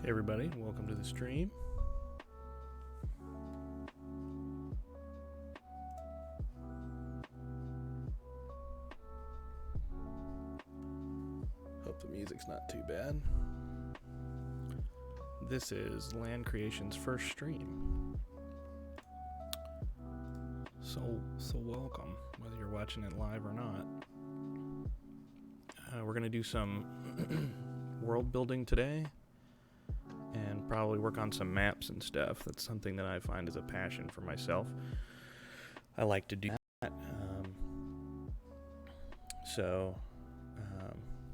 everybody, welcome to the stream. Hope the music's not too bad. This is Land Creation's first stream. So welcome, whether you're watching it live or not. We're going to do some world building today and probably work on some maps and stuff. That's something that I find is a passion for myself. I like to do that.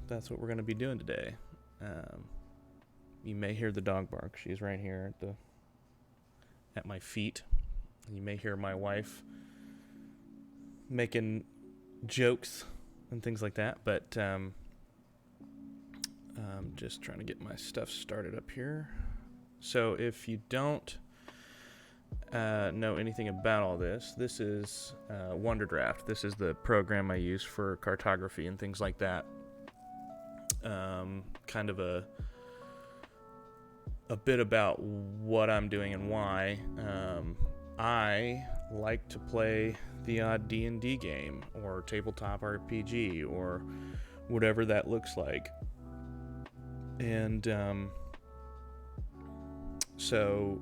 That's what we're going to be doing today. You may hear the dog bark. She's right here at my feet. You may hear my wife making jokes and things like that, but I'm just trying to get my stuff started up here. So if you don't know anything about all this, this is Wonderdraft. This is the program I use for cartography and things like that. Kind of a bit about what I'm doing and why. I like to play the odd D&D game or tabletop RPG or whatever that looks like. And so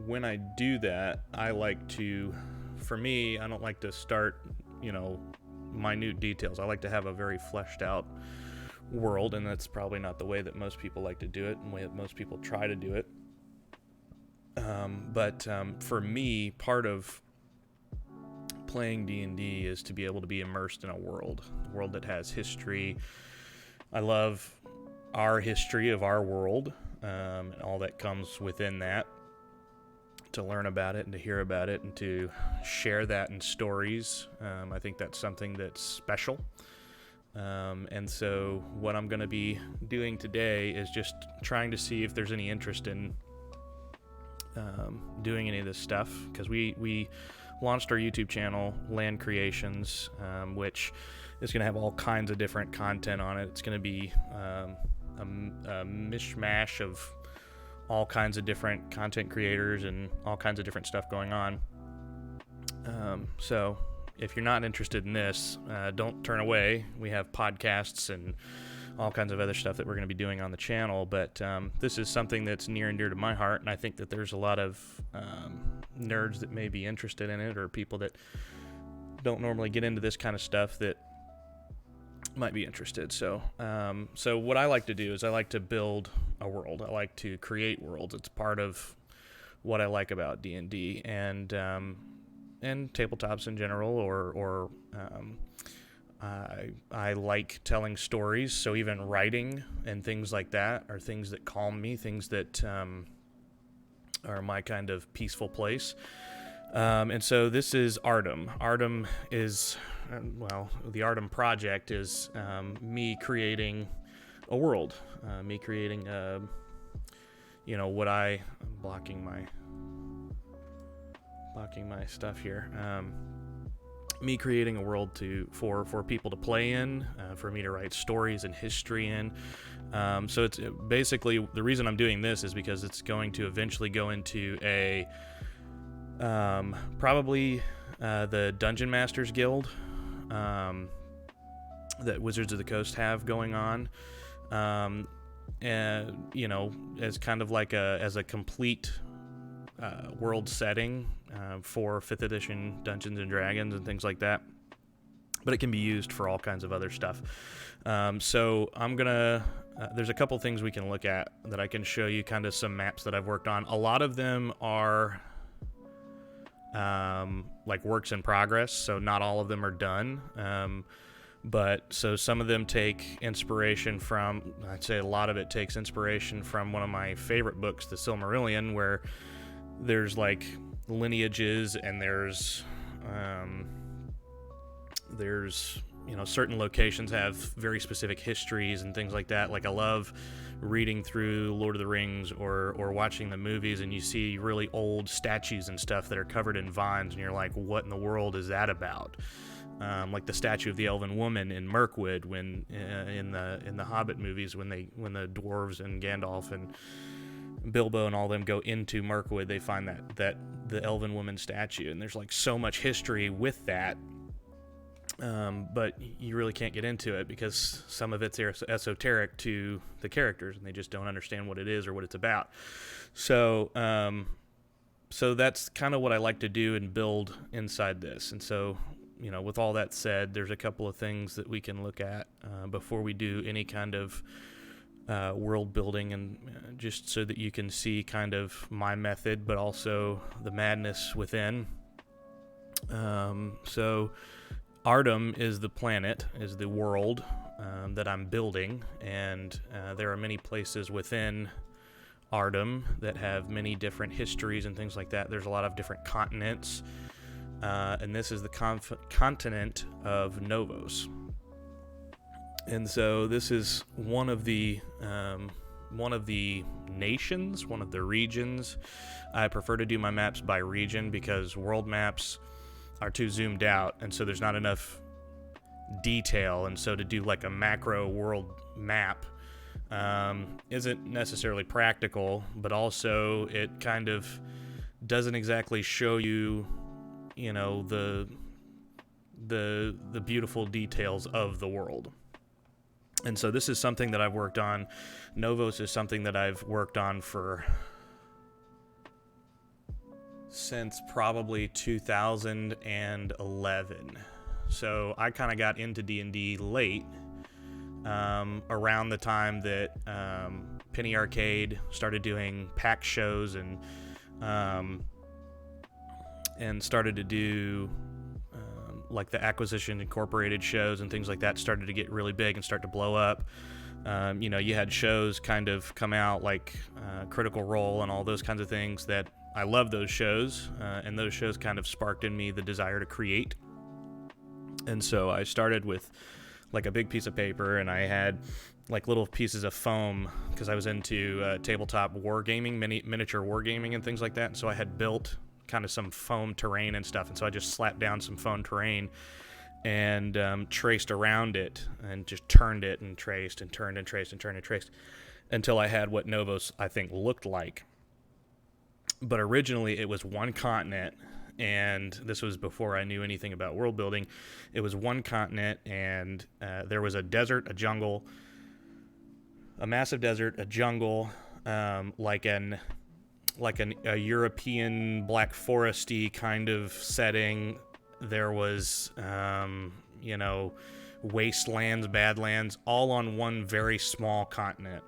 when I do that, I like to, for me, I don't like to start, minute details. I like to have a very fleshed out world, and that's probably not the way that most people like to do it and the way that most people try to do it. But for me, part of playing D&D is to be able to be immersed in a world that has history. I love our history of our world, and all that comes within that, to learn about it and to hear about it and to share that in stories. I think that's something that's special. And so what I'm going to be doing today is just trying to see if there's any interest in doing any of this stuff, because we launched our YouTube channel, Land Creations, which is going to have all kinds of different content on it. It's going to be a mishmash of all kinds of different content creators and all kinds of different stuff going on. So if you're not interested in this, don't turn away. We have podcasts and all kinds of other stuff that we're going to be doing on the channel, but this is something that's near and dear to my heart, and I think that there's a lot of nerds that may be interested in it, or people that don't normally get into this kind of stuff that might be interested. So what I like to do is I like to build a world. I like to create worlds. It's part of what I like about D&D and tabletops in general, or I like telling stories, so even writing and things like that are things that calm me, things that are my kind of peaceful place. And so this is Ardom. Ardom is, the Ardom project is me creating a world, me creating, I'm blocking my stuff here. Me creating a world for people to play in, for me to write stories and history in. So it's basically, the reason I'm doing this is because it's going to eventually go into a probably the Dungeon Masters Guild that Wizards of the Coast have going on, and as kind of like as a complete world setting for 5th edition Dungeons and Dragons and things like that, but it can be used for all kinds of other stuff. So I'm gonna there's a couple things we can look at that I can show you, kind of some maps that I've worked on. A lot of them are like works in progress, so not all of them are done, but so some of them take inspiration from, I'd say a lot of it takes inspiration from one of my favorite books, The Silmarillion, where there's like lineages and there's certain locations have very specific histories and things like that. Like I love reading through Lord of the Rings or watching the movies, and you see really old statues and stuff that are covered in vines, and you're like, what in the world is that about? Like the statue of the Elven Woman in Mirkwood, when in the Hobbit movies, when the dwarves and Gandalf and Bilbo and all them go into Mirkwood, they find that the elven woman statue, and there's like so much history with that. But you really can't get into it because some of it's esoteric to the characters, and they just don't understand what it is or what it's about. So that's kind of what I like to do and build inside this. And so, with all that said, there's a couple of things that we can look at before we do any kind of world building, and just so that you can see kind of my method, but also the madness within. So Ardom is the planet, is the world that I'm building, and there are many places within Ardom that have many different histories and things like that. There's a lot of different continents, and this is the continent of Novos. And so this is one of the nations, one of the regions. I prefer to do my maps by region because world maps are too zoomed out, and so there's not enough detail. And so to do like a macro world map isn't necessarily practical, but also it kind of doesn't exactly show you, the beautiful details of the world. And so this is something that I've worked on. Novos is something that I've worked on since probably 2011. So I kind of got into D&D late, around the time that Penny Arcade started doing pack shows and started to do like the Acquisition Incorporated shows and things like that started to get really big and start to blow up. You had shows kind of come out like Critical Role and all those kinds of things that I love those shows, and those shows kind of sparked in me the desire to create. And so I started with like a big piece of paper, and I had like little pieces of foam because I was into tabletop wargaming, miniature wargaming and things like that. And so I had built kind of some foam terrain and stuff, and so I just slapped down some foam terrain and traced around it and just turned it and traced and turned and traced and turned and traced until I had what Novos, I think, looked like. But originally it was one continent, and this was before I knew anything about world building. It was one continent, and there was a desert, a jungle, a massive desert, a jungle, like a European Black Foresty kind of setting. There was, wastelands, badlands, all on one very small continent.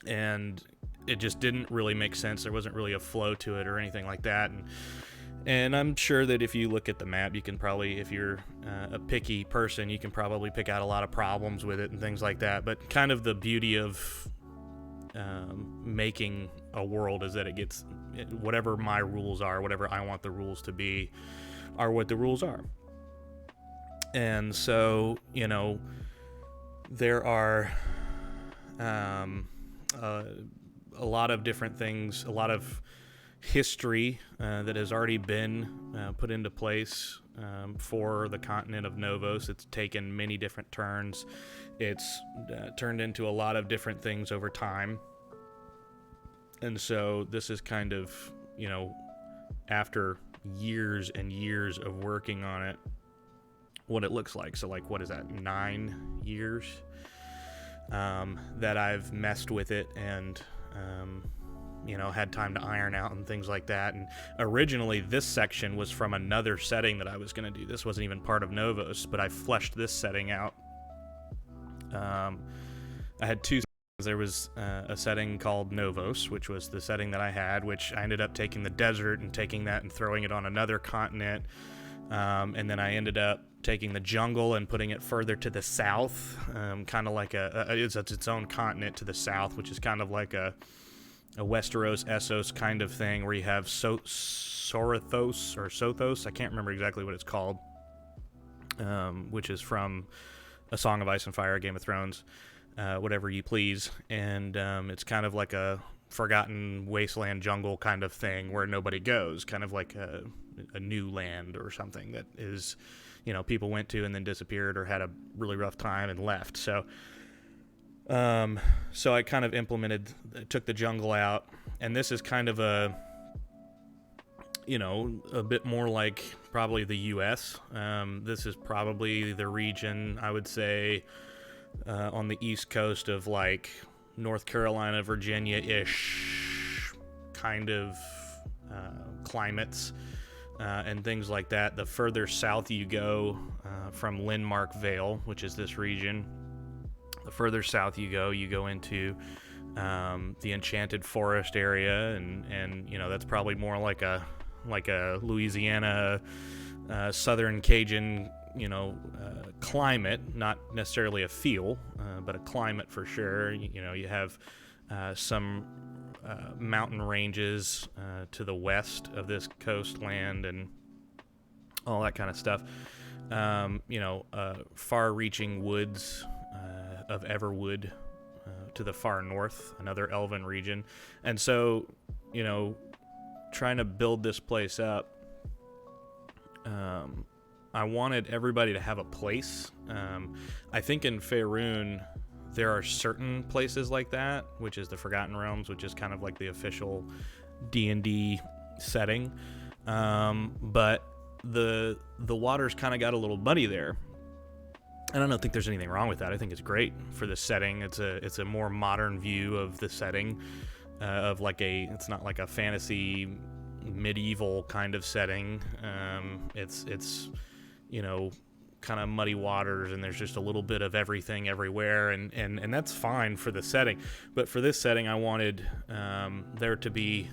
And it just didn't really make sense. There wasn't really a flow to it or anything like that. And I'm sure that if you look at the map, you can probably, if you're a picky person, you can probably pick out a lot of problems with it and things like that. But kind of the beauty of making a world is that it gets, whatever my rules are, whatever I want the rules to be, are what the rules are. And so, there are a lot of different things, a lot of history that has already been put into place for the continent of Novos. It's taken many different turns. It's turned into a lot of different things over time. And so this is kind of, after years and years of working on it, what it looks like. So like, what is that, 9 years that I've messed with it and had time to iron out and things like that. And originally this section was from another setting that I was going to do. This wasn't even part of Novos, but I fleshed this setting out. I had two. There was a setting called Novos, which was the setting that I had, which I ended up taking the desert and taking that and throwing it on another continent. And then I ended up taking the jungle and putting it further to the south, kind of like it's its own continent to the south, which is kind of like a Westeros, Essos kind of thing, where you have Sorithos or Sothos, I can't remember exactly what it's called, which is from A Song of Ice and Fire, Game of Thrones, whatever you please. And it's kind of like a forgotten wasteland jungle kind of thing where nobody goes, kind of like a new land or something that is, people went to and then disappeared or had a really rough time and left. So So I kind of took the jungle out, and this is kind of a bit more like probably the U.S. This is probably the region, I would say, on the east coast of like North Carolina, Virginia-ish kind of climates and things like that. The further south you go from Landmark Vale, which is this region, the further south you go into the Enchanted Forest area, and that's probably more like a Louisiana Southern Cajun climate, not necessarily a feel, but a climate for sure. You have some mountain ranges to the west of this coastland and all that kind of stuff. Far-reaching woods of Everwood to the far north, another elven region. And so, trying to build this place up, I wanted everybody to have a place. I think in Faerun there are certain places like that, which is the Forgotten Realms, which is kind of like the official D&D setting. But the waters kind of got a little muddy there. And I don't think there's anything wrong with that. I think it's great for the setting. It's a more modern view of the setting, of it's not like a fantasy medieval kind of setting. It's kind of muddy waters, and there's just a little bit of everything everywhere, and that's fine for the setting. But for this setting, I wanted there to be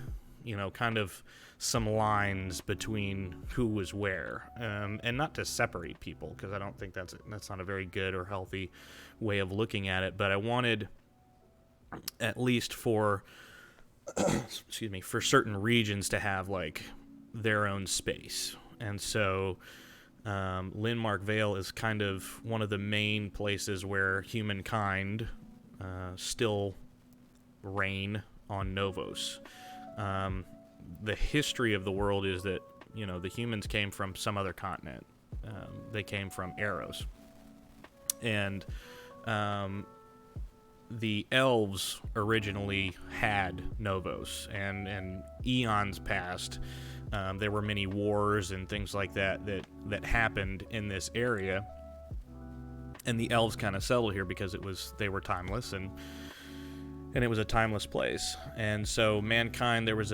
kind of some lines between who was where, and not to separate people, because I don't think that's not a very good or healthy way of looking at it. But I wanted, at least for for certain regions, to have like their own space. And so Landmark Vale is kind of one of the main places where humankind still reign on Novos. The history of the world is that the humans came from some other continent. They came from Eros, and the elves originally had Novos, and eons past, there were many wars and things like that happened in this area, and the elves kind of settled here because they were timeless, and it was a timeless place. And so mankind, there was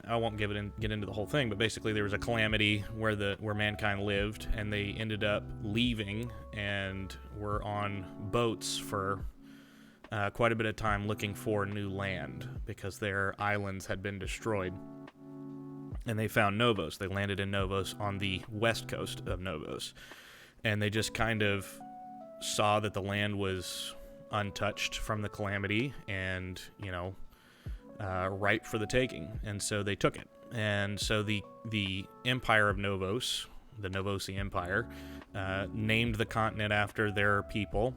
I won't get into the whole thing, but basically there was a calamity where mankind lived, and they ended up leaving and were on boats for quite a bit of time looking for new land because their islands had been destroyed. And they found Novos. They landed in Novos on the west coast of Novos, and they just kind of saw that the land was untouched from the calamity and ripe for the taking, and so they took it. And so the Empire of Novos, the Novosi Empire, named the continent after their people,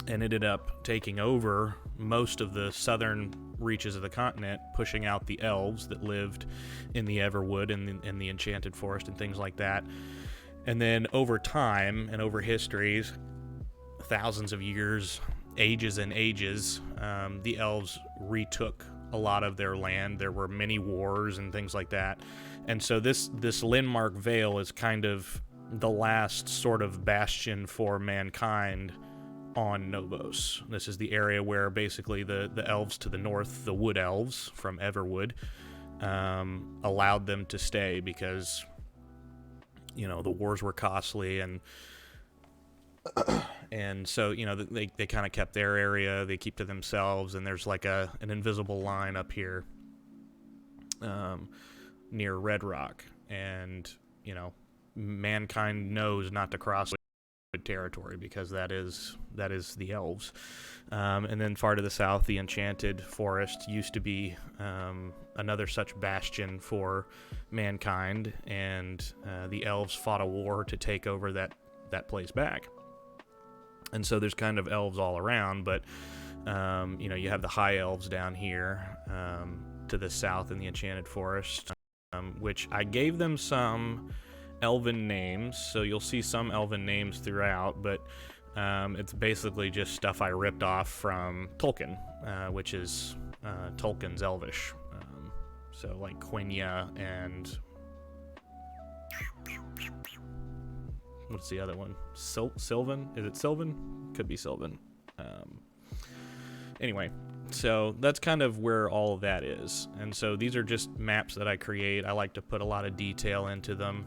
and ended up taking over most of the southern reaches of the continent, pushing out the elves that lived in the Everwood and in the Enchanted Forest and things like that. And then over time and over histories, thousands of years, ages and ages, the elves retook a lot of their land. There were many wars and things like that. And so this Landmark Vale is kind of the last sort of bastion for mankind on Novos. This is the area where basically the elves to the north, the wood elves from Everwood, allowed them to stay because the wars were costly, and so they kind of kept their area, they keep to themselves, and there's like an invisible line up here near Red Rock, and mankind knows not to cross territory because that is the elves. And then far to the south, the Enchanted Forest used to be another such bastion for mankind, and the elves fought a war to take over that place back. And so there's kind of elves all around, but you have the high elves down here to the south in the Enchanted Forest, which I gave them some elven names, so you'll see some elven names throughout, but It's basically just stuff I ripped off from Tolkien, which is Tolkien's Elvish. So like Quenya and what's the other one? Sylvan? Is it Sylvan? Could be Sylvan. Anyway, so that's kind of where all of that is. And so these are just maps that I create. I like to put a lot of detail into them.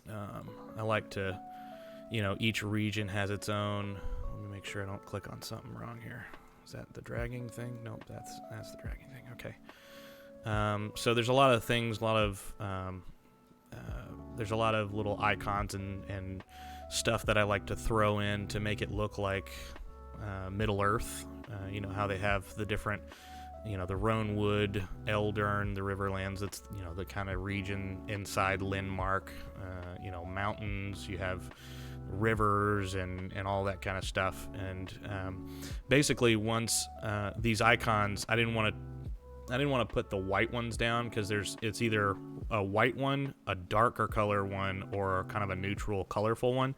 I like to, each region has its own. Let me make sure I don't click on something wrong here. Is that the dragging thing? Nope, that's the dragging thing. Okay. So there's a lot of things, there's a lot of little icons and stuff that I like to throw in to make it look like Middle Earth. How they have the different, the Roanwood, Eldern, the Riverlands. It's, the kind of region inside Linmark, mountains. You have rivers and all that kind of stuff. And basically once these icons, I didn't want to put the white ones down because it's either a white one, a darker color one, or kind of a neutral, colorful one.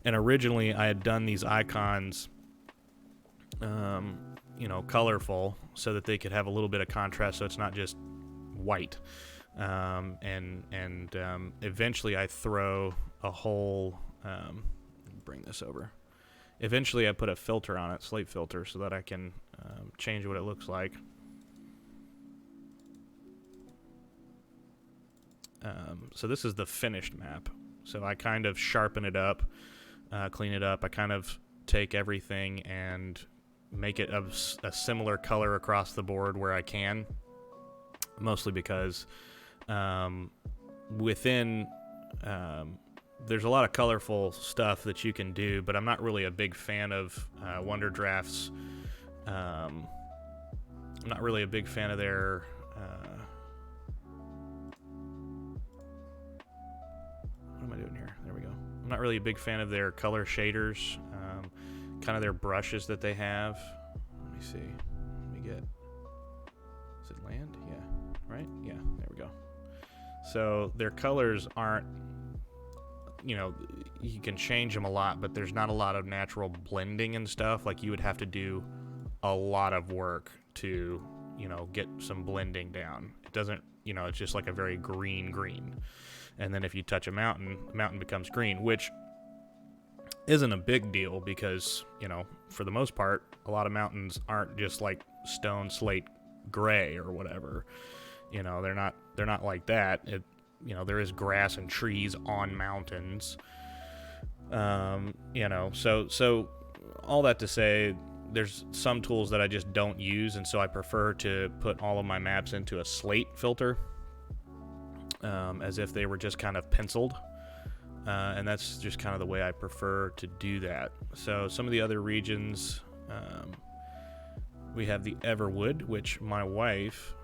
And originally I had done these icons, colorful so that they could have a little bit of contrast so it's not just white. And eventually I throw a whole, bring this over. Eventually I put a filter on it, slate filter, so that I can change what it looks like. So this is the finished map. So I kind of sharpen it up, clean it up. I kind of take everything and make it of a similar color across the board where I can, mostly because within there's a lot of colorful stuff that you can do, but I'm not really a big fan of Wonder Drafts. I'm not really a big fan of their what am I doing here? There we go. I'm not really a big fan of their color shaders, kind of their brushes that they have. Let me see. Let me get, is it land? Yeah, right? Yeah, there we go. So their colors aren't, you can change them a lot, but there's not a lot of natural blending and stuff. Like you would have to do a lot of work to, get some blending down. It doesn't, it's just like a very green. And then if you touch a mountain, the mountain becomes green, which isn't a big deal because, for the most part, a lot of mountains aren't just like stone slate gray or whatever. They're not like that. There is grass and trees on mountains. So all that to say, there's some tools that I just don't use, and so I prefer to put all of my maps into a slate filter, as if they were just kind of penciled. And that's just kind of the way I prefer to do that. So some of the other regions, we have the Everwood, which my wife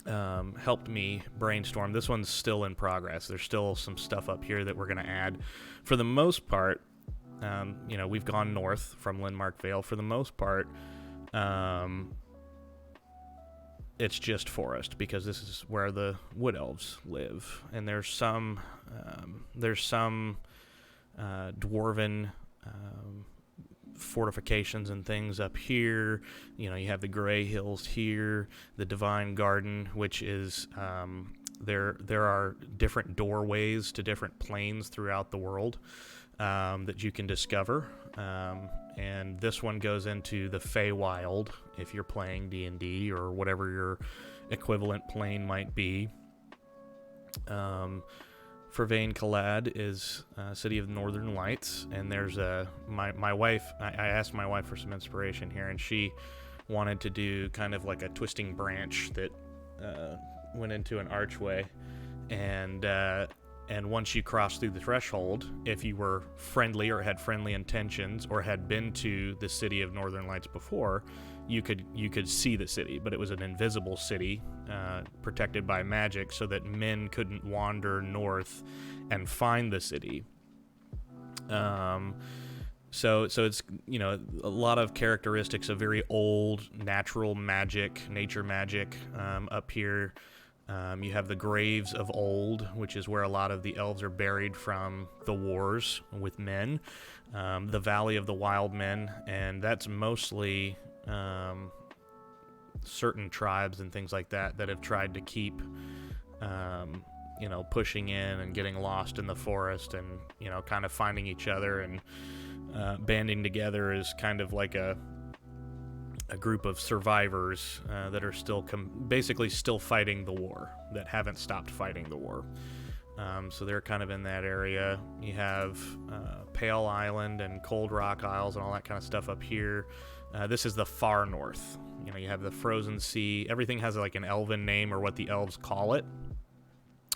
helped me brainstorm. This one's still in progress. There's still some stuff up here that we're going to add. For the most part, we've gone north from Linmark Vale. For the most part, it's just forest because this is where the wood elves live, and there's some dwarven fortifications and things up here. You have the Grey Hills here, the Divine Garden, which is there are different doorways to different planes throughout the world that you can discover. And this one goes into the Feywild if you're playing D&D or whatever your equivalent plane might be. Fervain Kalad is City of Northern Lights, and there's my wife. I asked my wife for some inspiration here, and she wanted to do kind of like a twisting branch that went into an archway, and once you crossed through the threshold, if you were friendly or had friendly intentions or had been to the City of Northern Lights before, you could see the city, but it was an invisible city, protected by magic, so that men couldn't wander north and find the city. So it's a lot of characteristics of very old natural magic, nature magic up here. You have the Graves of Old, which is where a lot of the elves are buried from the wars with men. The Valley of the Wild Men, and that's mostly certain tribes and things like that have tried to keep, pushing in and getting lost in the forest and, kind of finding each other and banding together as kind of like a group of survivors that are still basically still fighting the war, that haven't stopped fighting the war. So they're kind of in that area. You have Pale Island and Cold Rock Isles and all that kind of stuff up here. This is the far north. You have the Frozen Sea. Everything has like an elven name, or what the elves call it,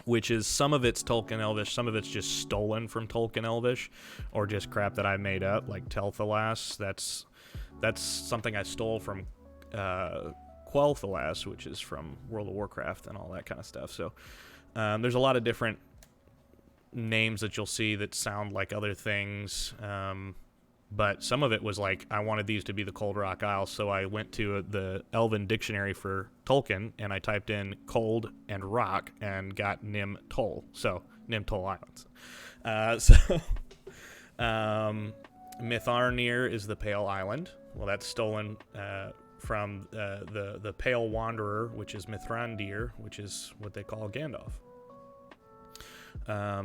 which is some of it's Tolkien Elvish, some of it's just stolen from Tolkien Elvish, or just crap that I made up, like Telthalas. That's something I stole from Quel'Thalas, which is from World of Warcraft and all that kind of stuff. So there's a lot of different names that you'll see that sound like other things, but some of it was like, I wanted these to be the Cold Rock Isles, so I went to the Elven dictionary for Tolkien, and I typed in cold and rock and got Nim Tol, so Nim Tol Islands. Mitharnir is the Pale Island. Well, that's stolen from the Pale Wanderer, which is Mithrandir, which is what they call Gandalf.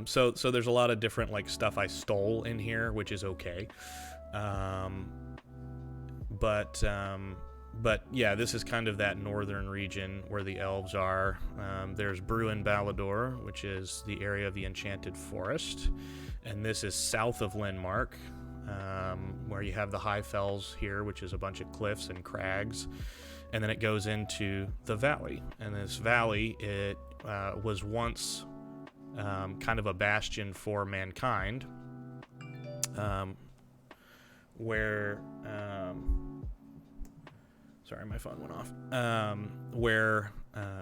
So there's a lot of different like stuff I stole in here, which is okay. But yeah, this is kind of that northern region where the elves are. There's Bruin Balador, which is the area of the Enchanted Forest, and this is south of Linmark, where you have the High Fells here, which is a bunch of cliffs and crags, and then it goes into the valley. And this valley, it was once kind of a bastion for mankind, where sorry, my phone went off. Where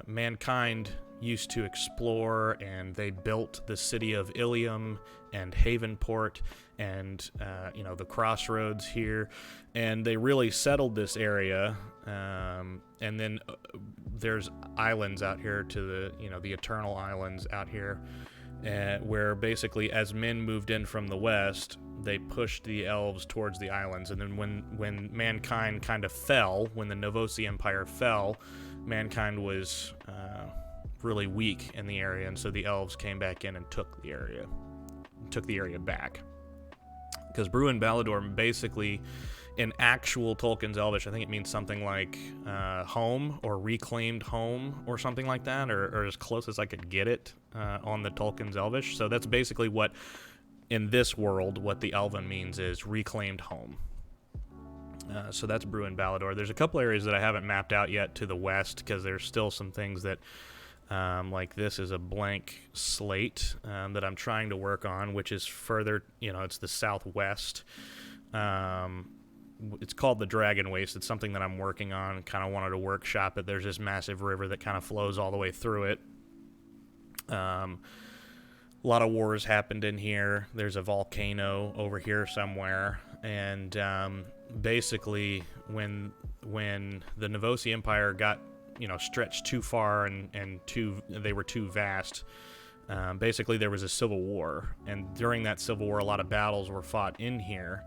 mankind used to explore, and they built the city of Ilium and Havenport and the crossroads here, and they really settled this area. And then there's islands out here to the Eternal Islands out here, where basically as men moved in from the west, they pushed the elves towards the islands. And then when mankind kind of fell, when the Novosi Empire fell, mankind was really weak in the area, and so the elves came back in and took the area back. Because Bruin Balador, basically, in actual Tolkien's Elvish, I think it means something like home or reclaimed home or something like that, or as close as I could get it on the Tolkien's Elvish. So that's basically what, in this world, what the Elven means is reclaimed home. So that's Bruin Balador. There's a couple areas that I haven't mapped out yet to the west, because there's still some things that, like this is a blank slate that I'm trying to work on, which is further, it's the southwest. It's called the Dragon Waste. It's something that I'm working on, kind of wanted to workshop it. There's this massive river that kind of flows all the way through it. A lot of wars happened in here. There's a volcano over here somewhere, and basically when the Novosi Empire got stretched too far and they were too vast, basically there was a civil war, and during that civil war a lot of battles were fought in here,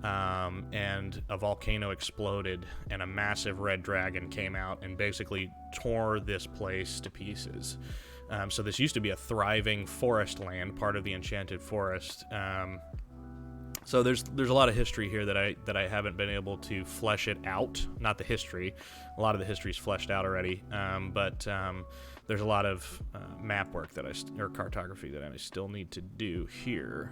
and a volcano exploded and a massive red dragon came out and basically tore this place to pieces. So this used to be a thriving forest land, part of the Enchanted Forest. So there's a lot of history here that I haven't been able to flesh it out. Not the history. A lot of the history's fleshed out already. But there's a lot of map work or cartography that I still need to do here.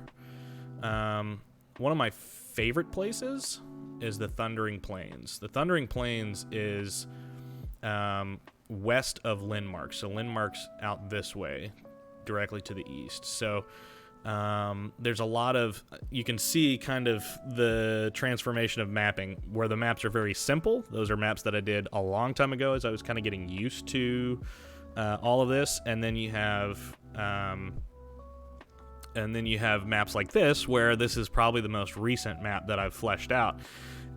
One of my favorite places is the Thundering Plains. The Thundering Plains is west of Linmark. So Linmark's out this way, directly to the east. So there's a lot of, you can see kind of the transformation of mapping, where the maps are very simple. Those are maps that I did a long time ago as I was kind of getting used to all of this. And then you have maps like this, where this is probably the most recent map that I've fleshed out.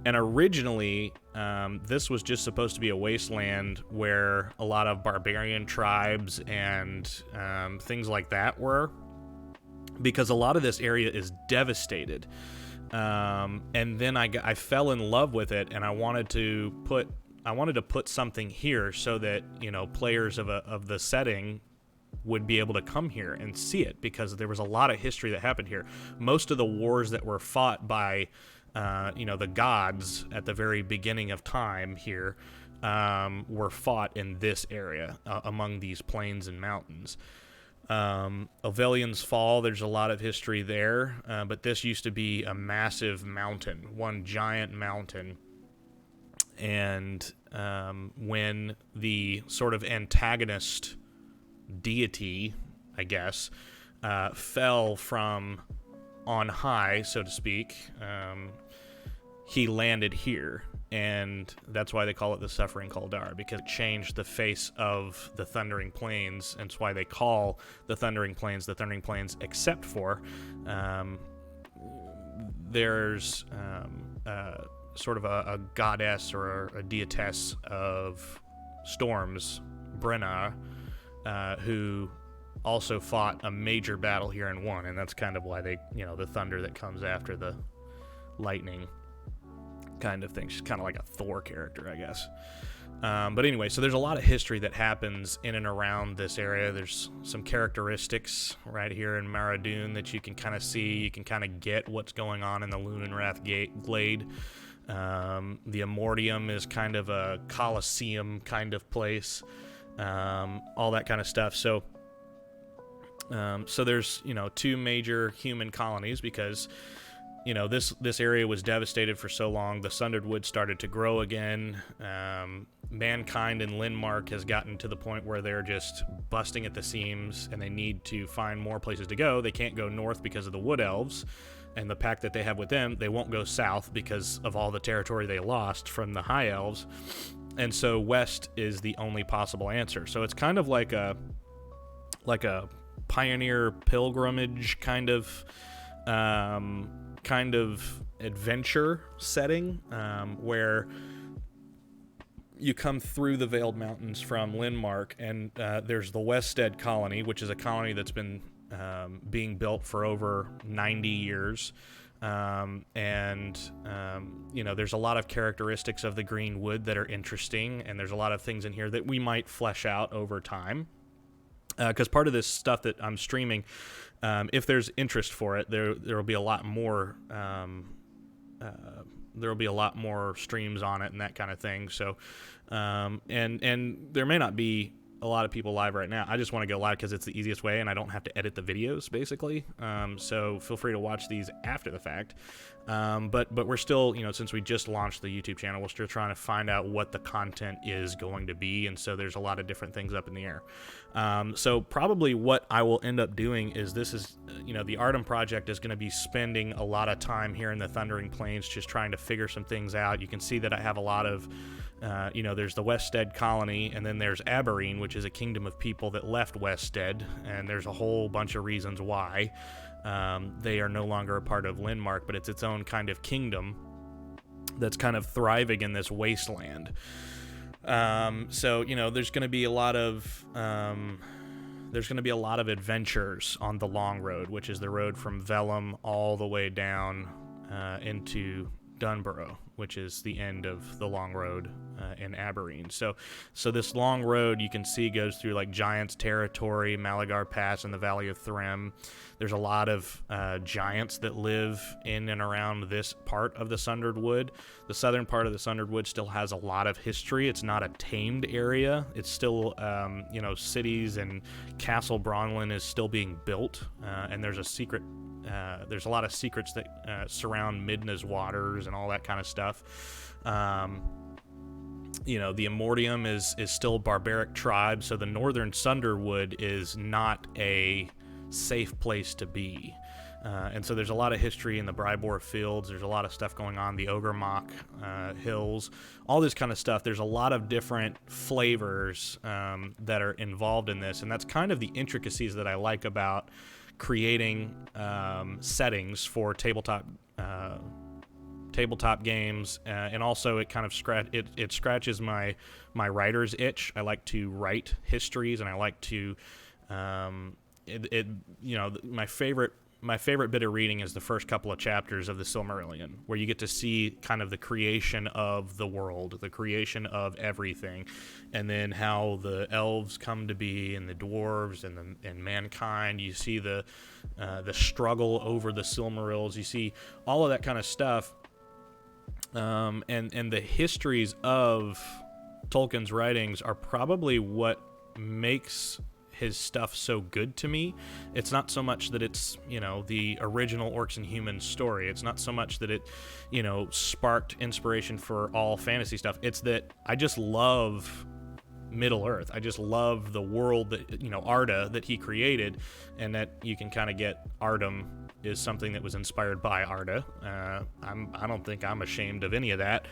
And originally, this was just supposed to be a wasteland where a lot of barbarian tribes and things like that were, because a lot of this area is devastated. And then I fell in love with it, and I wanted to put something here so that, you know, players of the setting would be able to come here and see it, because there was a lot of history that happened here. Most of the wars that were fought by the gods at the very beginning of time here were fought in this area among these plains and mountains. Ovelion's Fall, there's a lot of history there, but this used to be a massive mountain, one giant mountain. And when the sort of antagonist deity, I guess, fell from on high, so to speak, he landed here, and that's why they call it the Suffering Kaldar, because it changed the face of the Thundering Plains, and it's why they call the Thundering Plains, except for there's sort of a goddess or a deitess of storms, Brenna, who also fought a major battle here and won, and that's kind of why they, the thunder that comes after the lightning kind of thing. She's kind of like a Thor character, I guess. But anyway, so there's a lot of history that happens in and around this area. There's some characteristics right here in Maradun that you can kind of see. You can kind of get what's going on in the Lunenrath Glade. The Immortium is kind of a Colosseum kind of place. All that kind of stuff. So there's, two major human colonies, because this area was devastated for so long. The Sundered Wood started to grow again. Mankind in Linmark has gotten to the point where they're just busting at the seams, and they need to find more places to go. They can't go north because of the Wood Elves and the pact that they have with them. They won't go south because of all the territory they lost from the High Elves. And so west is the only possible answer. So it's kind of like a pioneer pilgrimage kind of adventure setting, where you come through the Veiled Mountains from Linmark, and there's the Weststead colony, which is a colony that's been being built for over 90 years. There's a lot of characteristics of the Green Wood that are interesting, and there's a lot of things in here that we might flesh out over time. Because part of this stuff that I'm streaming, if there's interest for it, there will be a lot more. There will be a lot more streams on it and that kind of thing. So, and there may not be a lot of people live right now. I just want to go live because it's the easiest way, and I don't have to edit the videos, basically. So feel free to watch these after the fact. But we're still, since we just launched the YouTube channel, we're still trying to find out what the content is going to be, and so there's a lot of different things up in the air. So probably what I will end up doing is the Ardom project is going to be spending a lot of time here in the Thundering Plains just trying to figure some things out. You can see that I have a lot of there's the Weststead colony, and then there's Aberreen, which is a kingdom of people that left Weststead, and there's a whole bunch of reasons why they are no longer a part of Linmark, but it's its own kind of kingdom that's kind of thriving in this wasteland. So there's going to be a lot of adventures on the Long Road, which is the road from Vellum all the way down into Dunborough, which is the end of the Long Road in Aberreen. So this long road, you can see, goes through like Giants territory, Malagar Pass, and the Valley of Threm. There's a lot of giants that live in and around this part of the Sundered Wood. The southern part of the Sundered Wood still has a lot of history. It's not a tamed area. It's still, cities, and Castle Bronwyn is still being built, and there's a lot of secrets that surround Midna's waters and all that kind of stuff. The Immortium is still a barbaric tribe, so the northern Sunderwood is not a safe place to be. And so there's a lot of history in the Brybor Fields. There's a lot of stuff going on, the Ogremok Hills, all this kind of stuff. There's a lot of different flavors that are involved in this, and that's kind of the intricacies that I like about creating settings for tabletop tabletop games, and also it kind of scratches my writer's itch. I like to write histories, and I like to my favorite bit of reading is the first couple of chapters of the Silmarillion, where you get to see kind of the creation of the world, the creation of everything, and then how the elves come to be, and the dwarves, and mankind. You see the struggle over the Silmarils. You see all of that kind of stuff, and the histories of Tolkien's writings are probably what makes his stuff so good to me. It's not so much that it's, the original Orcs and Humans story. It's not so much that it, sparked inspiration for all fantasy stuff. It's that I just love Middle Earth. I just love the world that, Arda, that he created, and that you can kind of get Ardom is something that was inspired by Arda. I don't think I'm ashamed of any of that.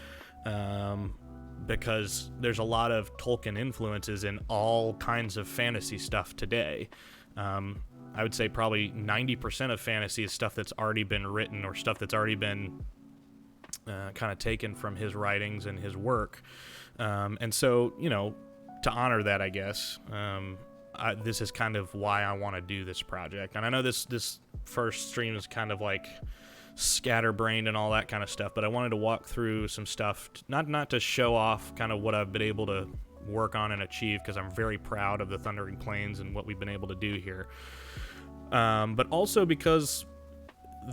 Because there's a lot of Tolkien influences in all kinds of fantasy stuff today. I would say probably 90% of fantasy is stuff that's already been written, or stuff that's already been kind of taken from his writings and his work. And so, to honor that, I guess, this is kind of why I want to do this project. And I know this first stream is kind of like scatterbrained and all that kind of stuff, but I wanted to walk through some stuff, not to show off kind of what I've been able to work on and achieve, because I'm very proud of the Thundering Plains and what we've been able to do here, but also because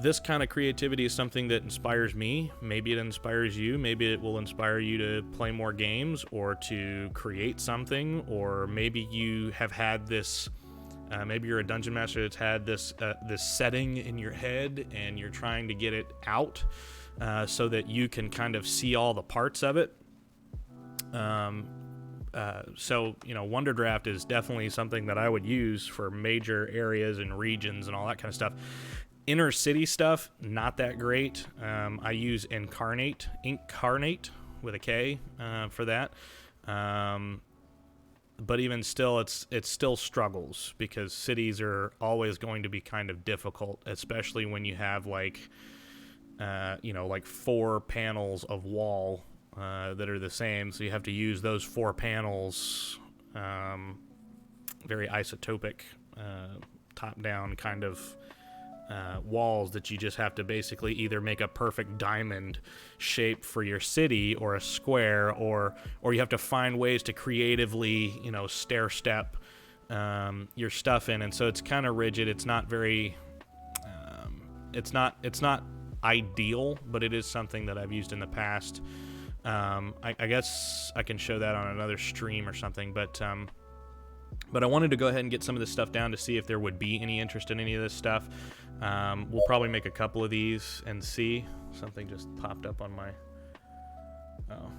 this kind of creativity is something that inspires me. Maybe it inspires you. Maybe it will inspire you to play more games, or to create something, or maybe you have had this maybe you're a dungeon master that's had this setting in your head, and you're trying to get it out so that you can kind of see all the parts of it. So Wonderdraft is definitely something that I would use for major areas and regions and all that kind of stuff. Inner city stuff, not that great. I use Incarnate with a K for that. But even still, it still struggles, because cities are always going to be kind of difficult, especially when you have like 4 panels of wall that are the same. So you have to use those 4 panels, very isotopic, top-down kind of walls that you just have to basically either make a perfect diamond shape for your city, or a square, or you have to find ways to creatively, stair step your stuff in. And so it's kind of rigid. It's not very it's not ideal, but it is something that I've used in the past. I guess I can show that on another stream or something, but I wanted to go ahead and get some of this stuff down to see if there would be any interest in any of this stuff. We'll probably make a couple of these and see. Something just popped up on my... Oh.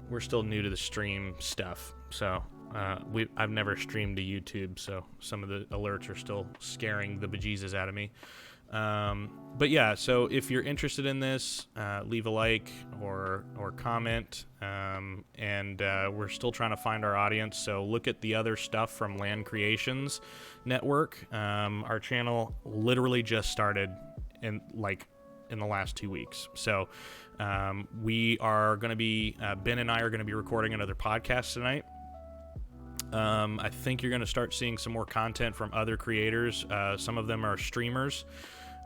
We're still new to the stream stuff, so I've never streamed to YouTube, so some of the alerts are still scaring the bejesus out of me. But yeah, so if you're interested in this, leave a like or comment, and we're still trying to find our audience, so look at the other stuff from Land Creations Network. Our channel literally just started in the last 2 weeks, so we are going to be Ben and I are going to be recording another podcast tonight. I think you're going to start seeing some more content from other creators. Some of them are streamers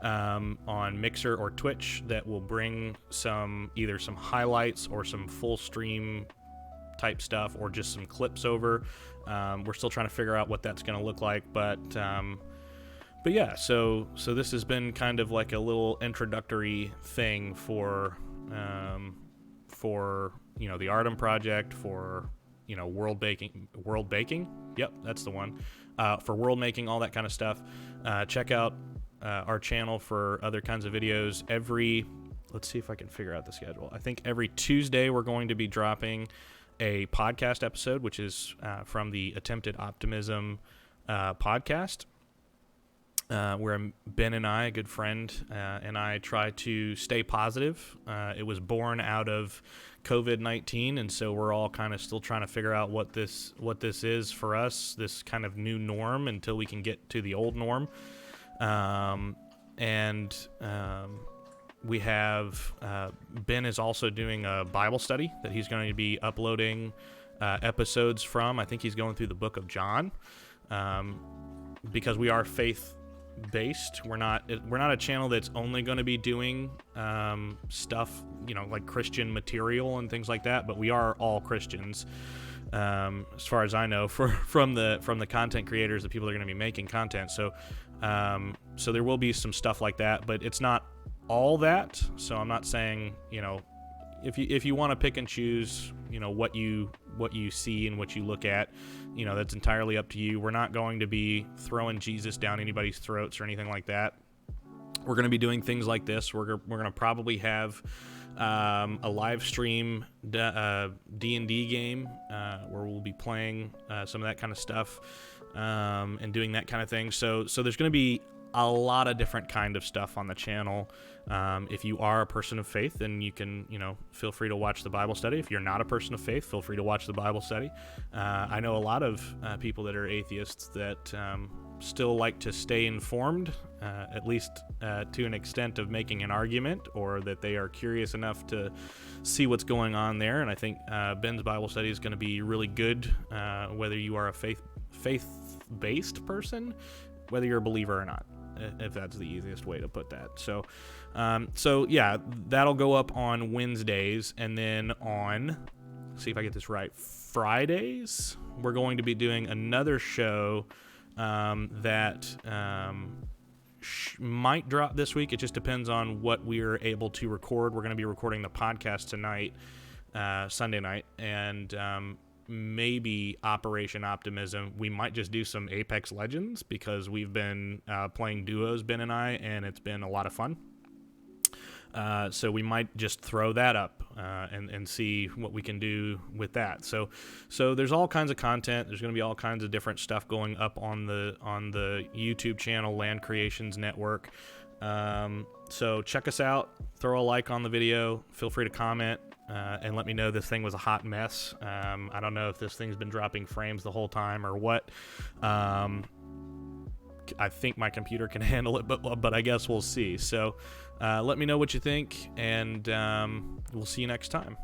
on Mixer or Twitch that will bring either some highlights or some full stream type stuff, or just some clips over. We're still trying to figure out what that's going to look like, but yeah, so this has been kind of like a little introductory thing for the Ardom project, for world baking. Yep, that's the one. For world making, all that kind of stuff. Check out our channel for other kinds of videos. Let's see if I can figure out the schedule. I think every Tuesday we're going to be dropping a podcast episode, which is from the Attempted Optimism podcast, where Ben and I, a good friend, and I try to stay positive. It was born out of COVID-19, and so we're all kind of still trying to figure out what this is for us, this kind of new norm, until we can get to the old norm. we have Ben is also doing a Bible study that he's going to be uploading episodes from. I think he's going through the book of John, because we are faith-based. We're not a channel that's only going to be doing stuff, like Christian material and things like that. But we are all Christians, as far as I know, from the content creators, the people that are going to be making content. So there will be some stuff like that, but it's not all that. So I'm not saying, if you want to pick and choose, what you see and what you look at, that's entirely up to you. We're not going to be throwing Jesus down anybody's throats or anything like that. We're going to be doing things like this. We're going to probably have a live stream D&D game where we'll be playing some of that kind of stuff and doing that kind of thing. So there's going to be a lot of different kind of stuff on the channel. If you are a person of faith, then you can, feel free to watch the Bible study. If you're not a person of faith, feel free to watch the Bible study. I know a lot of people that are atheists that still like to stay informed, at least to an extent of making an argument, or that they are curious enough to see what's going on there. And I think Ben's Bible study is going to be really good, whether you are a faith-based person, whether you're a believer or not, if that's the easiest way to put that. So yeah, that'll go up on Wednesdays, and then on, see if I get this right, Fridays, we're going to be doing another show that might drop this week. It just depends on what we're able to record. We're going to be recording the podcast tonight, Sunday night, and maybe Operation Optimism. We might just do some Apex Legends because we've been playing duos, Ben and I, and it's been a lot of fun. So we might just throw that up and see what we can do with that. So there's all kinds of content. There's going to be all kinds of different stuff going up on the YouTube channel, Land Creations Network. So check us out. Throw a like on the video. Feel free to comment and let me know this thing was a hot mess. I don't know if this thing's been dropping frames the whole time or what. I think my computer can handle it, but I guess we'll see. So let me know what you think, and we'll see you next time.